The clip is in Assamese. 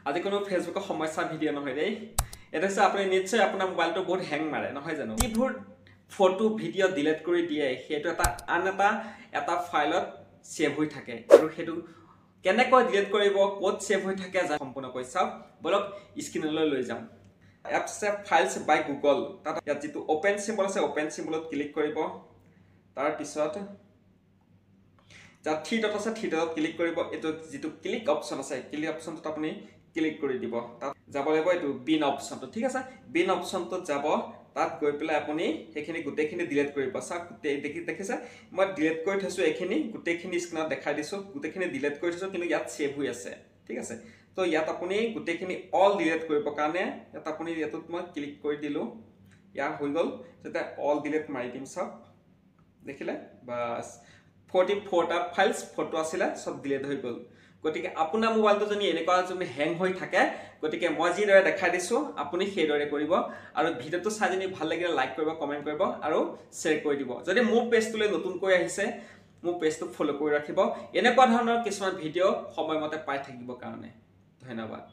আজি কোনো ফেসবুকৰ সমস্যা ভিডিঅ' নহয় দেই এটা আছে আপুনি নিশ্চয় আপোনাৰ মোবাইলটো বহুত হ্যাং মাৰে নহয় জানো যিবোৰ ফটো ভিডিঅ' ডিলিট কৰি দিয়ে সেইটো এটা ফাইলত সেভ হৈ থাকে আৰু সেইটো কেনেকৈ ডিলিট কৰিব ক'ত সেভ হৈ থাকে সম্পূৰ্ণ কৈ চাওক বলক স্ক্ৰিনলৈ লৈ যাম এপছ ফাইলছ বাই গুগল তাত ইয়াত যেটো ওপেন সিম্বল আছে ওপেন সিম্বলত ক্লিক কৰিব তাৰ পিছত থ্ৰী ডট আছে থ্ৰী ডটত ক্লিক কৰিব এটো যেটো ক্লিক অপচন আছে ক্লিক অপচনটো আপুনি ক্লিক কৰি দিব তাত যাব লাগিব এটো বিন অপচনটো ঠিক আছে বিন অপচনটো যাব তাত গৈ পেলাই আপুনি হেখিনি গুটেখিনি ডিলিট কৰিব চাক দেখিছে মই ডিলিট কৰি থৈছো এখিনি গুটেখিনি স্ক্ৰিনত দেখাই দিছো গুটেখিনি ডিলিট কৰি থৈছো কিন্তু ইয়াত সেভ হৈ আছে ঠিক আছে তো ইয়াত আপুনি গুটেখিনি অল ডিলিট কৰিব কাৰণে ইয়াত আপুনি ইয়াত মই ক্লিক কৰি দিলো ইয়া হৈ গল যেটা অল ডিলিট মাৰি দিম সব দেখিলে বাস 44 টা ফাইলস ফটো আছিল সব ডিলিট হৈ গল গটিকে আপোনাৰ মোবাইলটো যদি এনেকুৱা যদি হ্যাং হৈ থাকে গটিকে মই যি দৰে দেখাই দিছো আপুনি সেই দৰে কৰিব আৰু ভিডিওটো চাই যদি ভাল লাগিলে লাইক কৰিব কমেন্ট কৰিব আৰু শেয়াৰ কৰি দিব যদি মোৰ পেজটোলৈ নতুনকৈ আহিছে মোৰ পেজটো ফলো কৰি ৰাখিব এনেকুৱা ধৰণৰ কিছুমান ভিডিও সময়মতে পাই থাকিব কাৰণে ধন্যবাদ